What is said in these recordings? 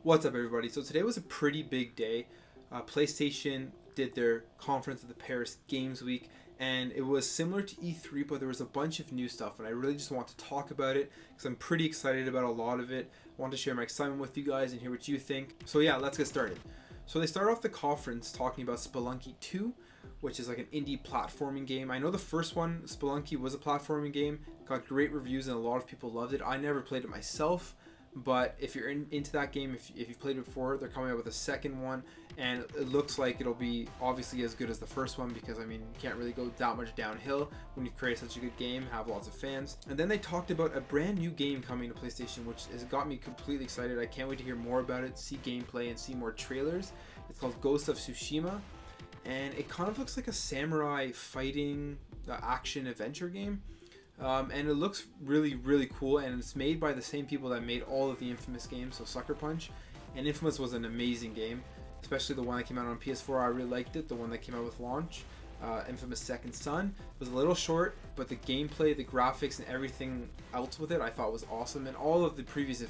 What's up, everybody? So today was a pretty big day. PlayStation did their conference at the Paris Games Week, and it was similar to E3, but there was a bunch of new stuff, and I really just want to talk about it because I'm pretty excited about a lot of it. I want to share my excitement with you guys and hear what you think. So yeah, let's get started. So they started off the conference talking about Spelunky 2, which is like an indie platforming game. I know the first one, Spelunky, was a platforming game, got great reviews and a lot of people loved it. I never played it myself, but if you're into that game, if you've played it before, they're coming out with a second one, and it looks like it'll be obviously as good as the first one, because I mean, you can't really go that much downhill when you've created such a good game, have lots of fans. And then they talked about a brand new game coming to PlayStation, which has got me completely excited. I can't wait to hear more about it, see gameplay, and see more trailers. It's called Ghost of Tsushima, and it kind of looks like a samurai fighting action adventure game. And it looks really, really cool, and it's made by the same people that made all of the Infamous games, so Sucker Punch. And Infamous was an amazing game, especially the one that came out on PS4. I really liked it, the one that came out with launch. Infamous Second Son was a little short, but the gameplay, the graphics, and everything else with it I thought was awesome. And all of the previous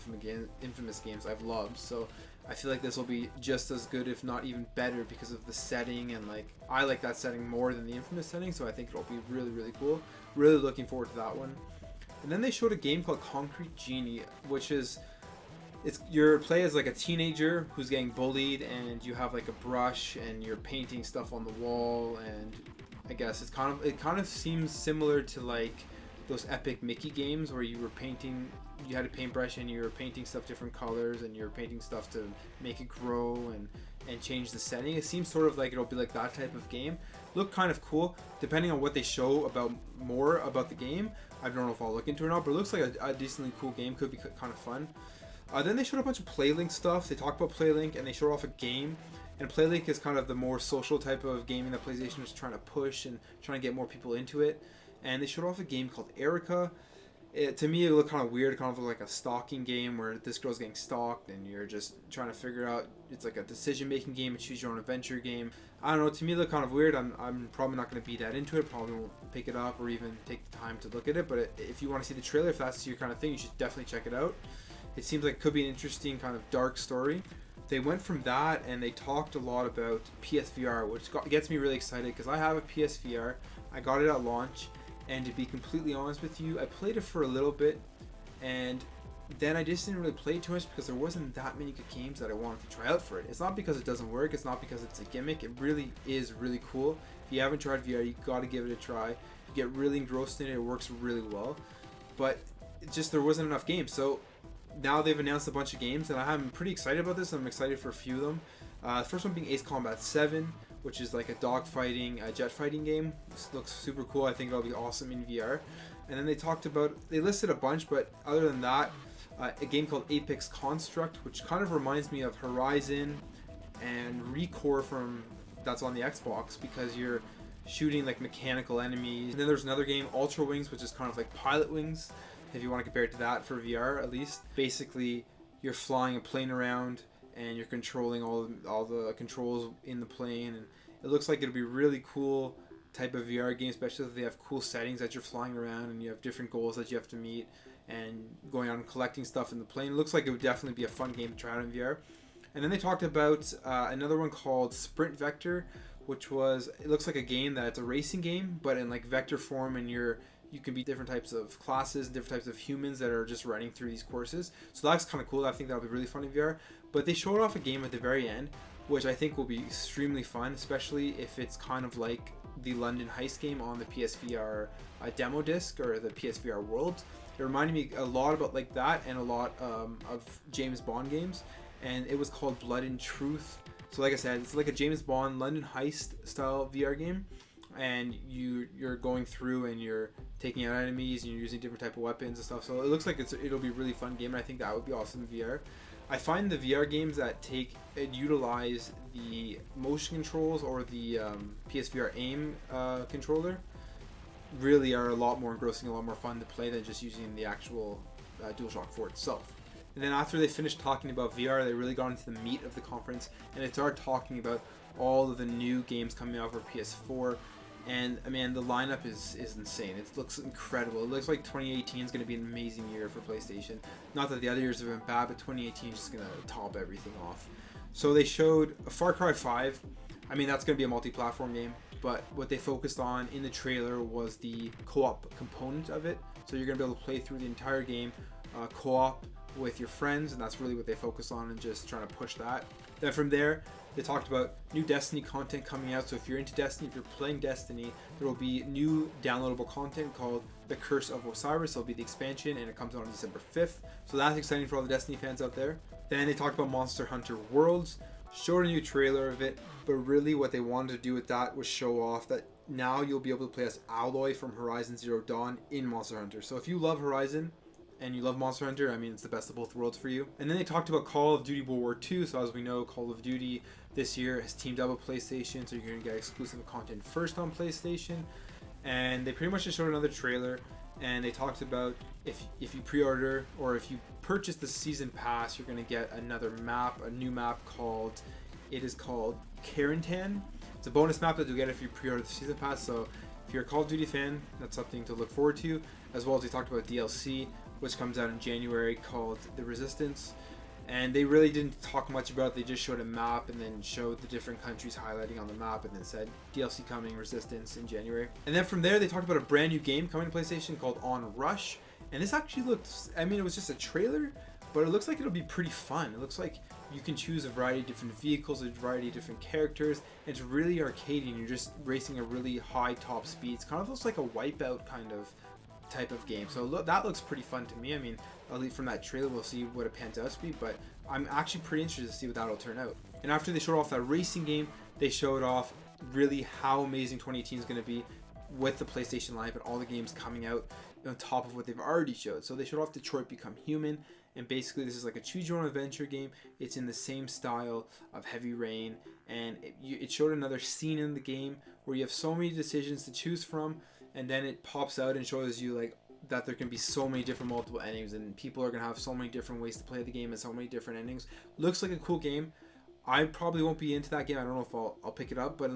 Infamous games I've loved, so I feel like this will be just as good, if not even better, because of the setting, and like I like that setting more than the Infamous setting, so I think it'll be really, really cool. Really looking forward to that one. And then they showed a game called Concrete Genie, which is your play as like a teenager who's getting bullied, and you have like a brush and you're painting stuff on the wall, and I guess it kind of seems similar to like those epic Mickey games where you had a paintbrush and you were painting stuff different colors, and you're painting stuff to make it grow and change the setting. It seems sort of like it'll be like that type of game. Look kind of cool, depending on what they show more about the game. I don't know if I'll look into it or not, but it looks like a decently cool game. Could be kind of fun. Then they showed a bunch of PlayLink stuff. They talked about PlayLink, and they showed off a game. And PlayLink is kind of the more social type of gaming that PlayStation is trying to push and trying to get more people into it. And they showed off a game called Erica. To me, it looked kind of weird. It kind of looked like a stalking game where this girl's getting stalked and you're just trying to figure out. It's like a decision-making game, a choose-your-own-adventure game. I don't know. To me, it looked kind of weird. I'm probably not going to be that into it. Probably won't pick it up or even take the time to look at it. But if you want to see the trailer, if that's your kind of thing, you should definitely check it out. It seems like it could be an interesting kind of dark story. They went from that and they talked a lot about PSVR, which gets me really excited because I have a PSVR. I got it at launch. And to be completely honest with you, I played it for a little bit, and then I just didn't really play it too much because there wasn't that many good games that I wanted to try out for it. It's not because it doesn't work, it's not because it's a gimmick. It really is really cool. If you haven't tried VR, you got to give it a try. You get really engrossed in it. It works really well, but it's just there wasn't enough games. So now they've announced a bunch of games, and I'm pretty excited about this. I'm excited for a few of them. The first one being Ace Combat 7, which is like a dogfighting, jet fighting game. This looks super cool. I think it'll be awesome in VR. And then they listed a bunch, but other than that, a game called Apex Construct, which kind of reminds me of Horizon and Recore that's on the Xbox, because you're shooting like mechanical enemies. And then there's another game, Ultra Wings, which is kind of like Pilot Wings, if you want to compare it to that for VR at least. Basically, you're flying a plane around and you're controlling all the controls in the plane, and it looks like it'll be really cool type of VR game, especially if they have cool settings that you're flying around and you have different goals that you have to meet and going out and collecting stuff in the plane. It looks like it would definitely be a fun game to try out in VR. And then they talked about another one called Sprint Vector, which it looks like a game that's a racing game, but in like vector form, and you can be different types of classes, different types of humans that are just running through these courses. So that's kind of cool. I think that'll be really fun in VR. But they showed off a game at the very end, which I think will be extremely fun, especially if it's kind of like the London Heist game on the PSVR demo disc, or the PSVR World. It reminded me a lot about like that, and a lot of James Bond games. And it was called Blood and Truth. So like I said, it's like a James Bond London Heist style VR game. And you're going through and you're taking out enemies and you're using different type of weapons and stuff. So it looks like it'll be a really fun game, and I think that would be awesome in VR. I find the VR games that utilize the motion controls or the PSVR aim controller really are a lot more engrossing, a lot more fun to play than just using the actual DualShock 4 itself. And then after they finished talking about VR, they really got into the meat of the conference, and they started talking about all of the new games coming out for PS4. And I mean, the lineup is insane. It looks incredible. It looks like 2018 is going to be an amazing year for PlayStation. Not that the other years have been bad, but 2018 is just going to top everything off. So they showed a Far Cry 5. I mean, that's going to be a multi-platform game, but what they focused on in the trailer was the co-op component of it. So you're going to be able to play through the entire game co-op with your friends, and that's really what they focus on and just trying to push that. Then from there, they talked about new Destiny content coming out. So if you're into Destiny, if you're playing Destiny, there will be new downloadable content called The Curse of Osiris. It'll be the expansion, and it comes out on December 5th. So that's exciting for all the Destiny fans out there. Then they talked about Monster Hunter Worlds, showed a new trailer of it, but really what they wanted to do with that was show off that now you'll be able to play as Aloy from Horizon Zero Dawn in Monster Hunter. So if you love Horizon and you love Monster Hunter, I mean, it's the best of both worlds for you. And then they talked about Call of Duty World War II. So as we know, Call of Duty this year has teamed up with PlayStation, so you're going to get exclusive content first on PlayStation. And they pretty much just showed another trailer, and they talked about if you pre-order or if you purchase the season pass, you're going to get another map, a new map called Carentan. It's a bonus map that you'll get if you pre-order the season pass. So if you're a Call of Duty fan, that's something to look forward to. As well as they talked about DLC, which comes out in January, called The Resistance. And they really didn't talk much about it. They just showed a map and then showed the different countries highlighting on the map and then said DLC coming, Resistance in January. And then from there, they talked about a brand new game coming to PlayStation called Onrush. And this actually looks, I mean, it was just a trailer, but it looks like it'll be pretty fun. It looks like you can choose a variety of different vehicles, a variety of different characters. It's really arcadey, and you're just racing at really high top speeds. Kind of looks like a Wipeout kind of type of game. So that looks pretty fun to me. I mean, at least from that trailer, we'll see what it pans out to be, but I'm actually pretty interested to see what that'll turn out. And after they showed off that racing game, they showed off really how amazing 2018 is going to be with the PlayStation lineup and all the games coming out on top of what they've already showed. So they showed off Detroit Become Human, and basically this is like a choose your own adventure game. It's in the same style of Heavy Rain, and it showed another scene in the game where you have so many decisions to choose from, and then it pops out and shows you like that there can be so many different multiple endings, and people are going to have so many different ways to play the game and so many different endings. Looks like a cool game. I probably won't be into that game. I don't know if I'll pick it up, but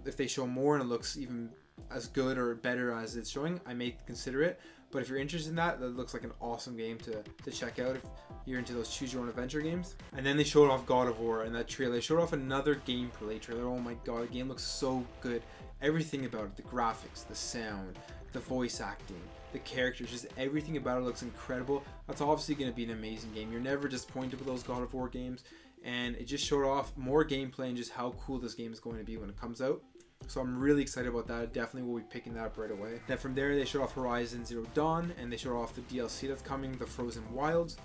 if they show more and it looks even as good or better as it's showing, I may consider it. But if you're interested in that looks like an awesome game to check out if you're into those choose your own adventure games. And then they showed off God of War, and that trailer, they showed off another gameplay trailer. Oh my god, the game looks so good. Everything about it, the graphics, the sound, the voice acting, the characters, just everything about it looks incredible. That's obviously going to be an amazing game. You're never disappointed with those God of War games, and it just showed off more gameplay and just how cool this game is going to be when it comes out. So I'm really excited about that. Definitely will be picking that up right away. Then from there, they showed off Horizon Zero Dawn, and they showed off the DLC that's coming, the Frozen Wilds.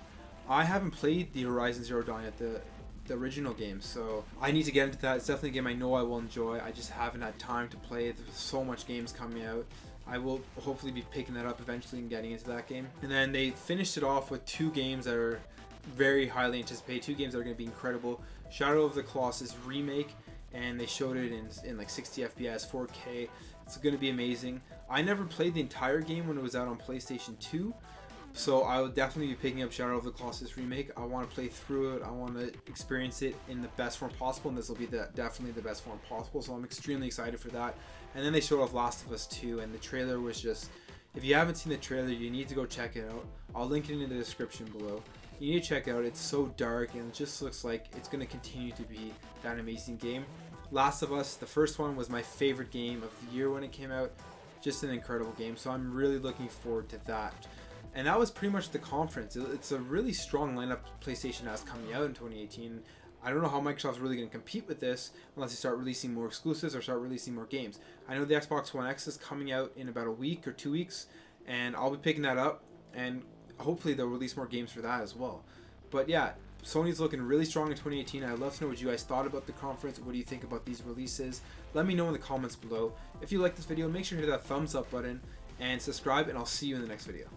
I haven't played the Horizon Zero Dawn yet, the original game, so I need to get into that. It's definitely a game I know I will enjoy. I just haven't had time to play it. There's so much games coming out. I will hopefully be picking that up eventually and getting into that game. And then they finished it off with two games that are very highly anticipated, two games that are going to be incredible. Shadow of the Colossus remake, and they showed it in like 60 FPS, 4K. It's going to be amazing. I never played the entire game when it was out on PlayStation 2, so I will definitely be picking up Shadow of the Colossus remake. I want to play through it. I want to experience it in the best form possible, and this will be definitely the best form possible, so I'm extremely excited for that. And then they showed off Last of Us 2, and the trailer was just, if you haven't seen the trailer, you need to go check it out. I'll link it in the description below. You need to check it out. It's so dark, and it just looks like it's going to continue to be that amazing game. Last of Us, the first one, was my favorite game of the year when it came out. Just an incredible game, so I'm really looking forward to that. And that was pretty much the conference. It's a really strong lineup PlayStation has coming out in 2018. I don't know how Microsoft's really going to compete with this unless they start releasing more exclusives or start releasing more games. I know the Xbox One X is coming out in about a week or 2 weeks, and I'll be picking that up, and hopefully they'll release more games for that as well. But yeah, Sony's looking really strong in 2018. I'd love to know what you guys thought about the conference. What do you think about these releases? Let me know in the comments below. If you like this video, make sure to hit that thumbs up button and subscribe, and I'll see you in the next video.